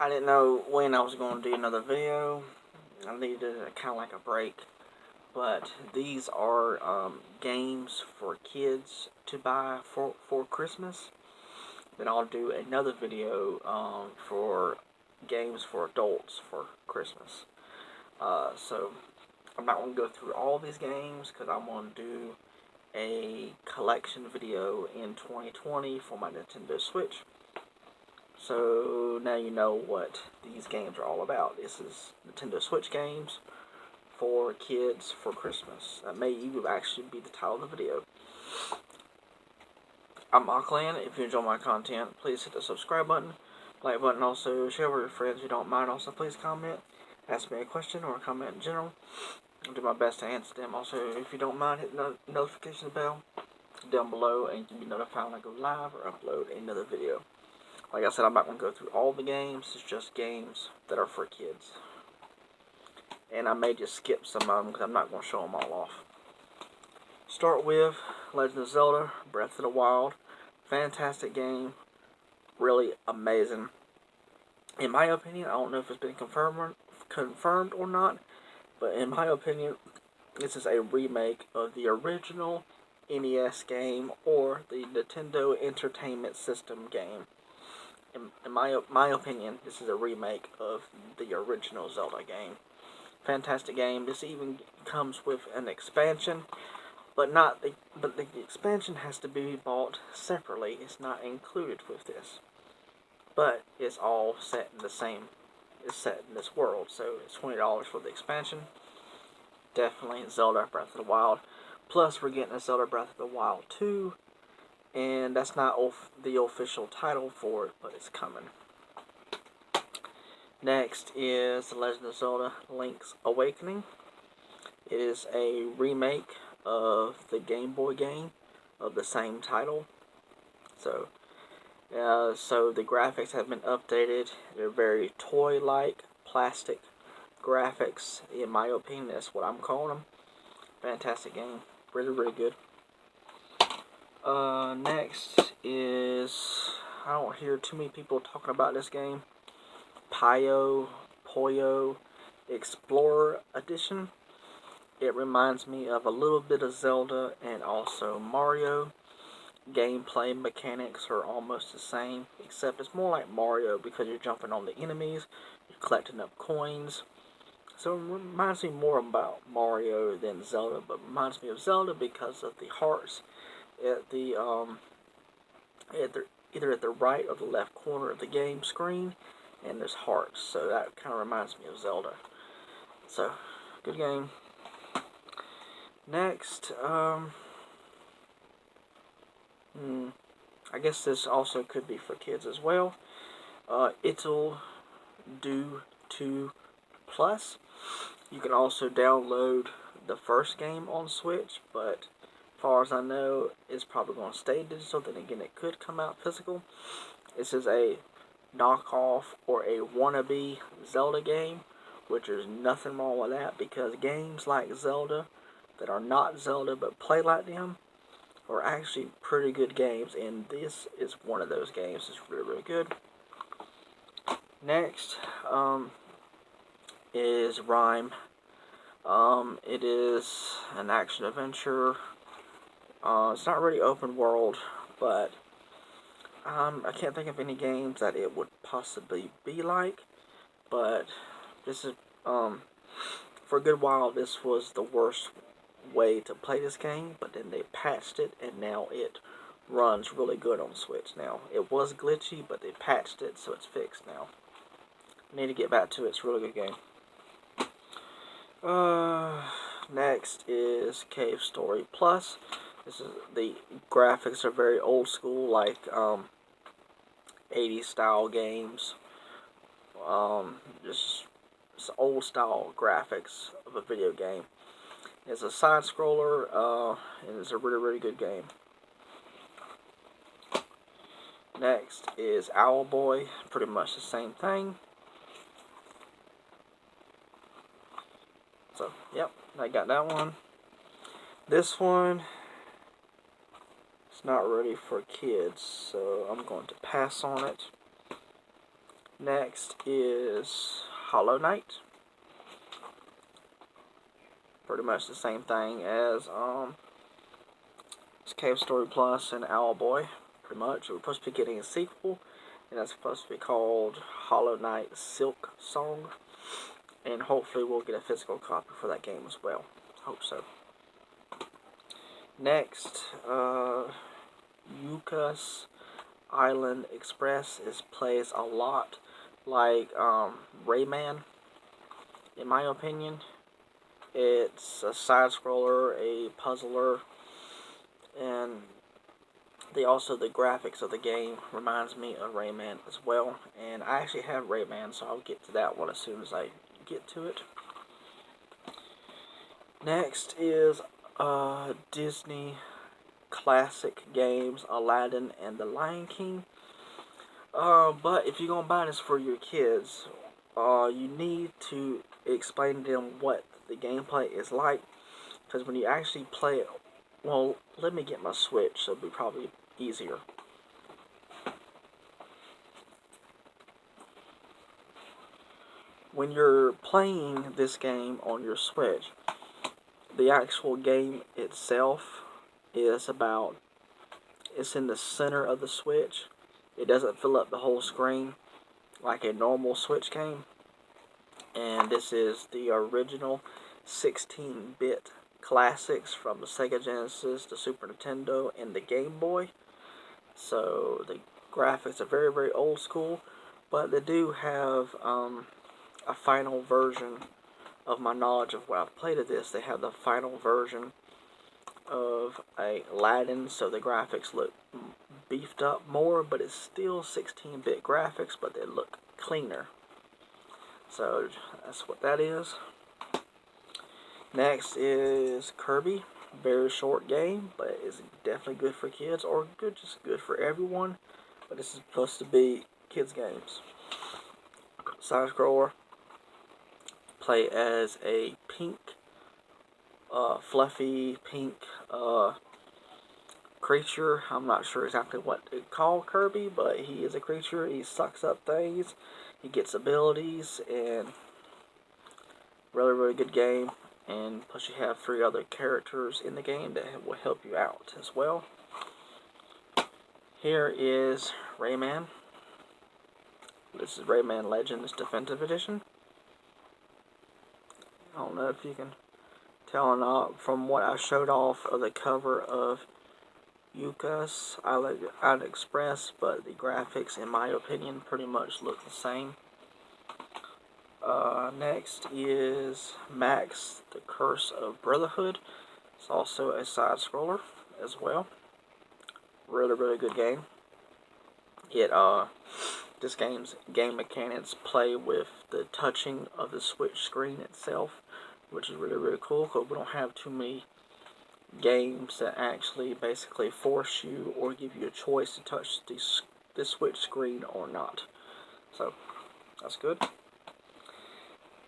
I didn't know when I was going to do another video. I needed kind of like a break. But these are games for kids to buy for Christmas. Then I'll do another video for games for adults for Christmas. So I'm not going to go through all these games because I'm going to do a collection video in 2020 for my Nintendo Switch. So now you know what these games are all about. This is Nintendo Switch games for kids for Christmas. That may even actually be the title of the video. I'm Auckland. If you enjoy my content, please hit the subscribe button, like button, also share with your friends if you don't mind. Also, please comment, ask me a question or a comment in general. I'll do my best to answer them. Also, if you don't mind, hit the notification bell down below and you can be notified when I go live or upload another video. Like I said, I'm not going to go through all the games. It's just games that are for kids. And I may just skip some of them because I'm not going to show them all off. Start with Legend of Zelda Breath of the Wild. Fantastic game. Really amazing. In my opinion, I don't know if it's been confirmed or not, but in my opinion, this is a remake of the original NES game or the Nintendo Entertainment System game. In my opinion, this is a remake of the original Zelda game. Fantastic game. This even comes with an expansion, but the expansion has to be bought separately. It's not included with this, but it's all set in the same. It's set in this world, so it's $20 for the expansion. Definitely Zelda Breath of the Wild. Plus, we're getting a Zelda Breath of the Wild 2. And that's not the official title for it, but it's coming. Next is The Legend of Zelda Link's Awakening. It is a remake of the Game Boy game of the same title. So the graphics have been updated. They're very toy-like, plastic graphics. In my opinion, that's what I'm calling them. Fantastic game. Really, really good. Next is, I don't hear too many people talking about this game. Puyo Explorer Edition. It reminds me of a little bit of Zelda and also Mario. Gameplay mechanics are almost the same, except it's more like Mario because you're jumping on the enemies, you're collecting up coins. So it reminds me more about Mario than Zelda, but reminds me of Zelda because of the hearts at the either at the right or the left corner of the game screen, and there's hearts, so that kind of reminds me of Zelda. So, good game. Next, I guess this also could be for kids as well. It'll Do 2 Plus. You can also download the first game on Switch, but as far as I know, it's probably going to stay digital. Then again, it could come out physical. This is a knockoff or a wannabe Zelda game, which there's nothing wrong with that because games like Zelda that are not Zelda but play like them are actually pretty good games, and this is one of those games. It's really, really good. Next is Rime. It is an action adventure. It's not really open world, but I can't think of any games that it would possibly be like. But this is for a good while this was the worst way to play this game, but then they patched it and now it runs really good on Switch now. It was glitchy, but they patched it, so it's fixed now. I need to get back to it. It's a really good game. Next is Cave Story Plus. This is the graphics are very old school, like 80s style games. Just old style graphics of a video game. It's a side scroller, and it's a really, really good game. Next is Owlboy, pretty much the same thing. So, yep, I got that one. This one, it's not ready for kids, so I'm going to pass on it. Next is Hollow Knight. Pretty much the same thing as Cave Story Plus and Owlboy. Pretty much. We're supposed to be getting a sequel, and that's supposed to be called Hollow Knight Silk Song. And hopefully we'll get a physical copy for that game as well. Hope so. Next, Yuka's Island Express plays a lot like Rayman, in my opinion. It's a side-scroller, a puzzler, and the graphics of the game reminds me of Rayman as well. And I actually have Rayman, so I'll get to that one as soon as I get to it. Next is Disney classic games, Aladdin and the Lion King. But if you're gonna buy this for your kids, you need to explain to them what the gameplay is like, because when you actually play it, well, let me get my Switch, so it'll be probably easier. When you're playing this game on your Switch, the actual game itself is it's in the center of the Switch. It doesn't fill up the whole screen like a normal Switch game. And this is the original 16-bit classics from the Sega Genesis, the Super Nintendo, and the Game Boy. So the graphics are very, very old school, but they do have a final version of my knowledge of what I've played of this. They have the final version of Aladdin, so the graphics look beefed up more, but it's still 16-bit graphics, but they look cleaner. So that's what that is. Next is Kirby. Very short game, but it's definitely good for kids, or just good for everyone. But this is supposed to be kids games. Side scroller. Play as a pink, fluffy pink creature. I'm not sure exactly what to call Kirby, but he is a creature. He sucks up things. He gets abilities, and really, really good game. And plus you have 3 other characters in the game that will help you out as well. Here is Rayman. This is Rayman Legends Definitive Edition. I don't know if you can tell or not from what I showed off of the cover of Yuka's Island Express, but the graphics, in my opinion, pretty much look the same. Next is Max, The Curse of Brotherhood. It's also a side-scroller as well. Really, really good game. This game's game mechanics play with the touching of the Switch screen itself, which is really, really cool, because we don't have too many games that actually basically force you or give you a choice to touch the Switch screen or not. So, that's good.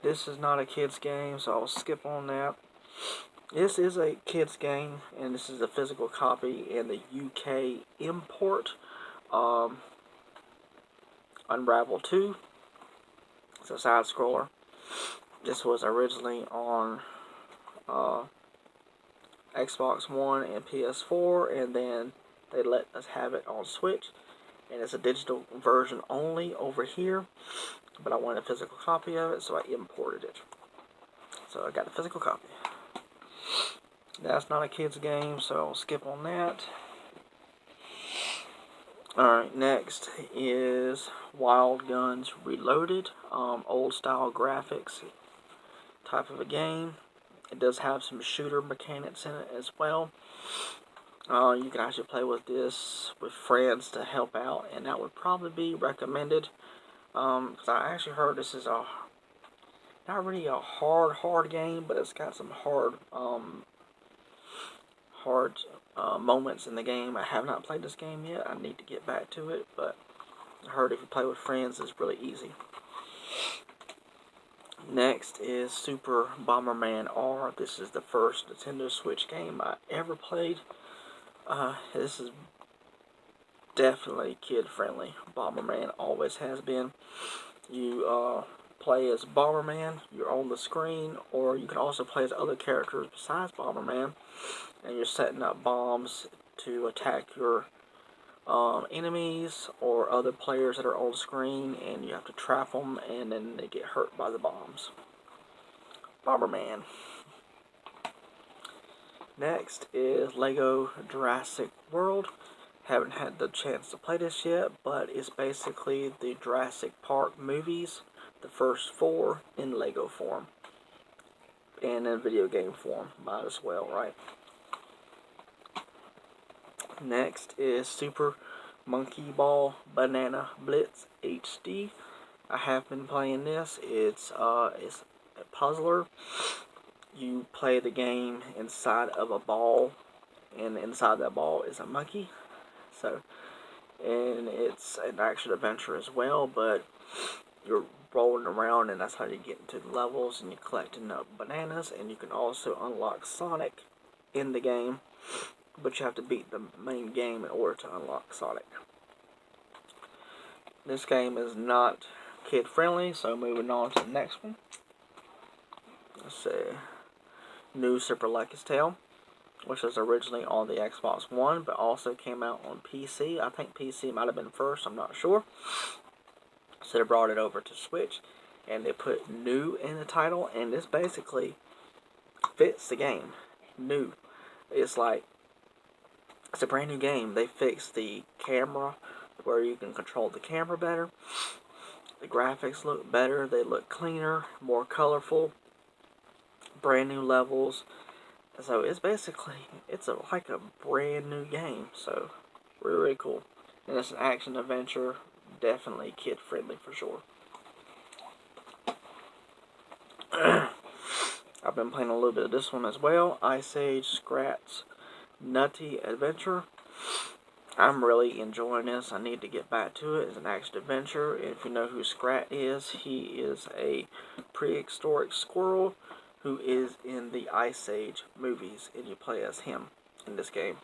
This is not a kid's game, so I'll skip on that. This is a kid's game, and this is a physical copy in the UK import. Unravel 2. It's a side scroller. This was originally on Xbox One and PS4, and then they let us have it on Switch. And it's a digital version only over here, but I wanted a physical copy of it, so I imported it. So I got a physical copy. That's not a kid's game, so I'll skip on that. Alright, next is Wild Guns Reloaded. Old style graphics type of a game. It does have some shooter mechanics in it as well. You can actually play with this with friends to help out, and that would probably be recommended. Because I actually heard this is not really a hard game, but it's got some hard moments in the game. I have not played this game yet. I need to get back to it, but I heard if you play with friends, it's really easy. Next is Super Bomberman R. This is the first Nintendo Switch game I ever played. This is definitely kid friendly. Bomberman always has been. You play as Bomberman, you're on the screen, or you can also play as other characters besides Bomberman, and you're setting up bombs to attack your enemies or other players that are on screen, and you have to trap them, and then they get hurt by the bombs. Bomberman. Next is Lego Jurassic World. Haven't had the chance to play this yet, but it's basically the Jurassic Park movies, the first 4 in Lego form, and in video game form, might as well, right? Next is Super Monkey Ball Banana Blitz HD. I have been playing this. It's a puzzler. You play the game inside of a ball, and inside that ball is a monkey. So, and it's an action adventure as well, but you're rolling around, and that's how you get into the levels, and you're collecting up bananas, and you can also unlock Sonic in the game, but you have to beat the main game in order to unlock Sonic. This game is not kid friendly, so moving on to the next one. Let's see. New Super Lucky's Tale, which was originally on the Xbox One, but also came out on PC. I think PC might have been first, I'm not sure. So they brought it over to Switch, and they put new in the title, and this basically fits the game. New. It's like, it's a brand new game. They fixed the camera, where you can control the camera better. The graphics look better, they look cleaner, more colorful, brand new levels. So it's basically, like a brand new game. So really, really cool. And it's an action adventure, definitely kid friendly for sure. I've been playing a little bit of this one as well. Ice Age Scrat's Nutty Adventure. I'm really enjoying this. I need to get back to it. It's an action adventure. If you know who Scrat is, he is a prehistoric squirrel who is in the Ice Age movies, and you play as him in this game.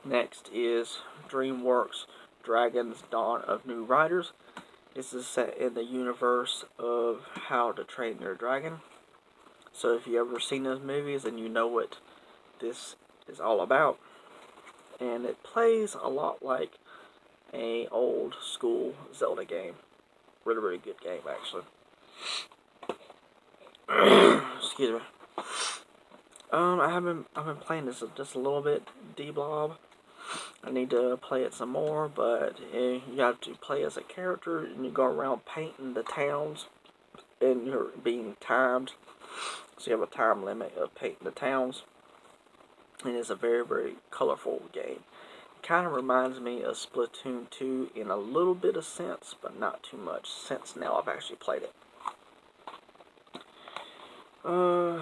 Next is DreamWorks Dragons Dawn of New Riders. This is set in the universe of How to Train Your Dragon. So if you ever seen those movies, then you know what this is all about. And it plays a lot like a old school Zelda game. Really, really good game, actually. Excuse me. I've been playing this just a little bit, D-Blob. I need to play it some more, but you have to play as a character, and you go around painting the towns, and you're being timed. So you have a time limit of painting the towns. And it's a very, very colorful game. It kind of reminds me of Splatoon 2 in a little bit of sense, but not too much since now I've actually played it.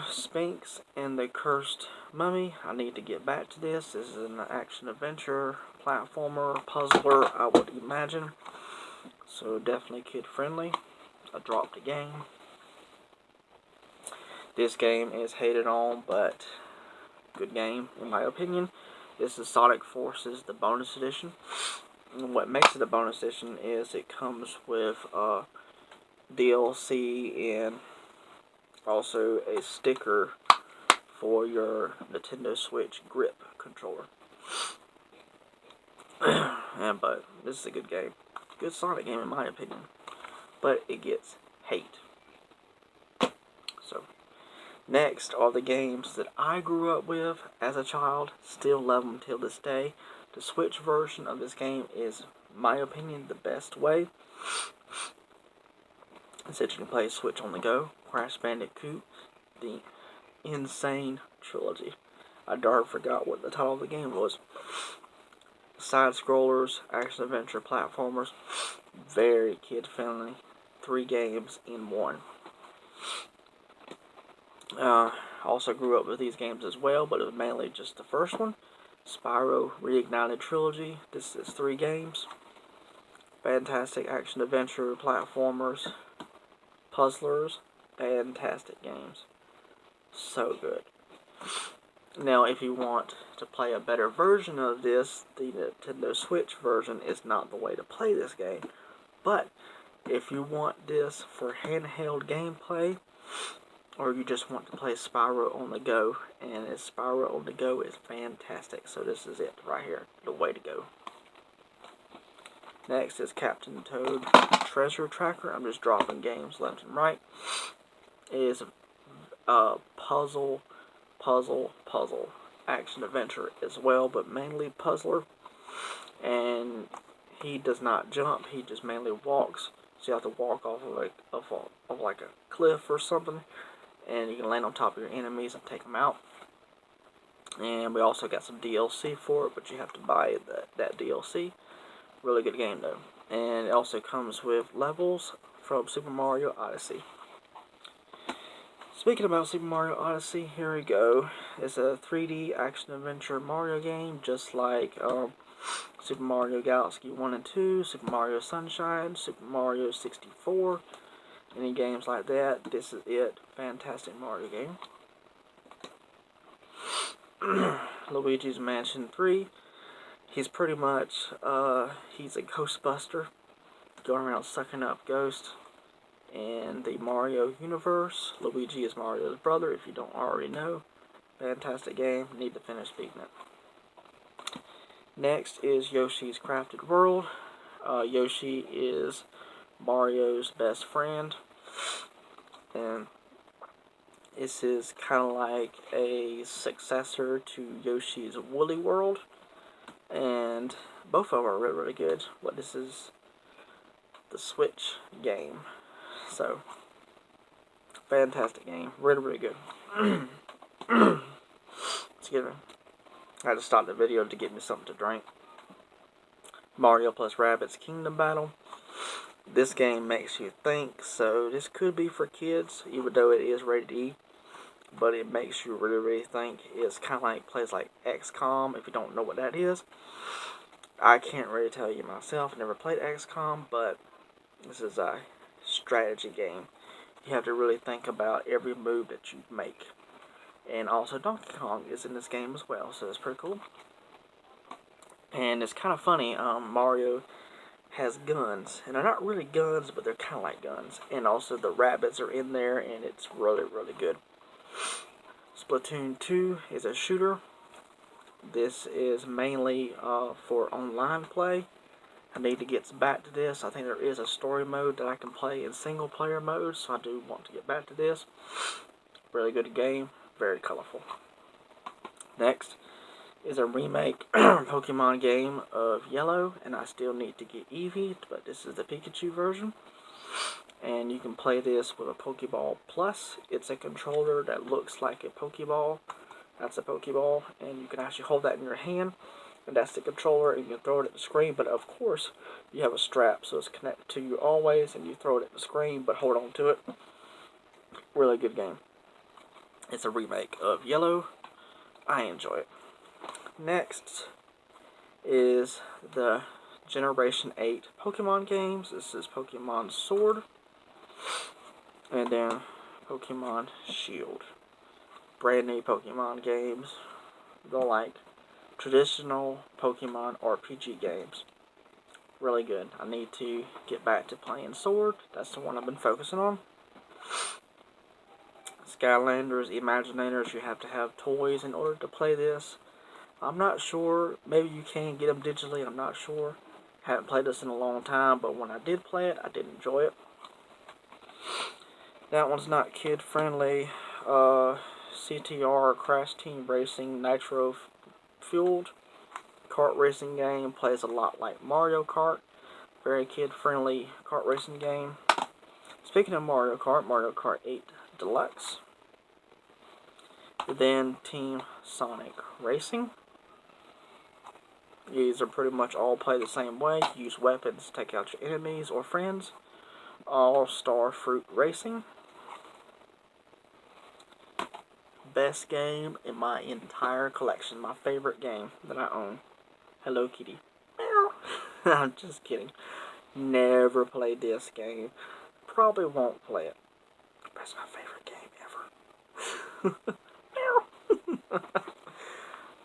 Sphinx and the Cursed Mummy. I need to get back to this. This is an action-adventure, platformer, puzzler, I would imagine. So definitely kid-friendly. I dropped the game. This game is hated on, but good game, in my opinion. This is Sonic Forces, the bonus edition. And what makes it a bonus edition is it comes with DLC and also a sticker for your Nintendo Switch grip controller. But this is a good game. Good Sonic game in my opinion. But it gets hate. So, next are the games that I grew up with as a child. Still love them till this day. The Switch version of this game is, in my opinion, the best way. It said you can play Switch on the go. Crash Bandicoot, the Insane Trilogy. I darn forgot what the title of the game was. Side scrollers, action adventure platformers, very kid friendly. 3 games in 1. Also grew up with these games as well, but it was mainly just the first one. Spyro Reignited Trilogy. This is 3 games. Fantastic action adventure platformers, puzzlers, fantastic games. So good. Now, if you want to play a better version of this, the Nintendo Switch version is not the way to play this game. But if you want this for handheld gameplay, or you just want to play Spyro on the go, and Spyro on the go is fantastic. So this is it right here, the way to go. Next is Captain Toad Treasure Tracker. I'm just dropping games left and right. It is a puzzle action adventure as well, but mainly puzzler. And he does not jump; he just mainly walks. So you have to walk off of like a cliff or something, and you can land on top of your enemies and take them out. And we also got some DLC for it, but you have to buy that DLC. Really good game though. And it also comes with levels from Super Mario Odyssey. Speaking about Super Mario Odyssey, here we go. It's a 3D action-adventure Mario game, just like Super Mario Galaxy 1 and 2, Super Mario Sunshine, Super Mario 64, any games like that. This is it. Fantastic Mario game. Luigi's Mansion 3. He's pretty much, he's a Ghostbuster, going around sucking up ghosts. In the Mario universe, Luigi is Mario's brother, if you don't already know. Fantastic game, need to finish beating it. Next is Yoshi's Crafted World. Yoshi is Mario's best friend, and this is kind of like a successor to Yoshi's Woolly World, and both of them are really, really good. But this is the Switch game. So, fantastic game. Really, really good. Excuse me. I had to stop the video to get me something to drink. Mario plus Rabbids Kingdom Battle. This game makes you think, so this could be for kids, even though it is rated E. But it makes you really, really think. It's kind of like, plays like XCOM, if you don't know what that is. I can't really tell you myself. I never played XCOM, but this is a strategy game. You have to really think about every move that you make. And also Donkey Kong is in this game as well, so it's pretty cool. And it's kind of funny, Mario has guns, and they're not really guns, but they're kind of like guns. And also the rabbits are in there, and it's really, really good. Splatoon 2 is a shooter. This is mainly for online play. I need to get back to this. I think there is a story mode that I can play in single player mode, so I do want to get back to this. Really good game, very colorful. Next is a remake Pokemon game of Yellow, and I still need to get Eevee, but this is the Pikachu version. And you can play this with a Pokeball Plus. It's a controller that looks like a Pokeball. That's a Pokeball, and you can actually hold that in your hand. And that's the controller, and you can throw it at the screen, but of course, you have a strap, so it's connected to you always, and you throw it at the screen, but hold on to it. Really good game. It's a remake of Yellow. I enjoy it. Next is the Generation 8 Pokemon games. This is Pokemon Sword, and then Pokemon Shield. Brand new Pokemon games. They're like traditional Pokemon RPG games. Really good. I need to get back to playing Sword. That's the one I've been focusing on. Skylanders, Imaginators, you have to have toys in order to play this. I'm not sure. Maybe you can get them digitally. I'm not sure. Haven't played this in a long time, but when I did play it, I did enjoy it. That one's not kid friendly. CTR Crash Team Racing Nitro Fueled kart racing game, plays a lot like Mario Kart. Very kid-friendly kart racing game. Speaking of Mario Kart 8 Deluxe. Then Team Sonic Racing. These are pretty much all play the same way. Use weapons to take out your enemies or friends. All-Star Fruit Racing. Best game in my entire collection. My favorite game that I own. Hello Kitty. I'm just kidding. Never played this game. Probably won't play it. But it's my favorite game ever.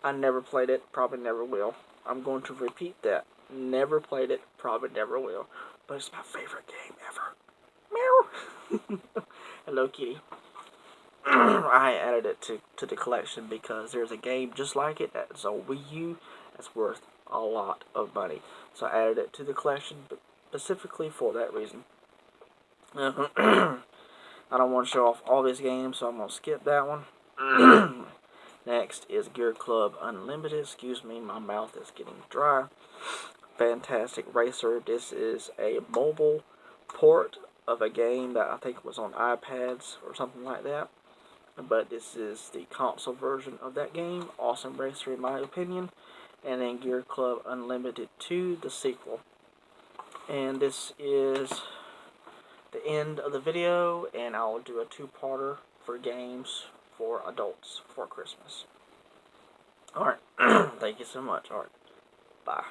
I never played it, probably never will. I'm going to repeat that. Never played it, probably never will. But it's my favorite game ever. Meow. Hello, kitty. I added it to the collection because there's a game just like it that's on Wii U that's worth a lot of money. So I added it to the collection specifically for that reason. I don't want to show off all these games, so I'm going to skip that one. Next is Gear Club Unlimited. Excuse me, my mouth is getting dry. Fantastic Racer. This is a mobile port of a game that I think was on iPads or something like that. But this is the console version of that game. Awesome Racer in my opinion. And then Gear Club Unlimited 2, the sequel. And this is the end of the video, and I'll do a two-parter for games for adults for Christmas. Alright, thank you so much. Alright, bye.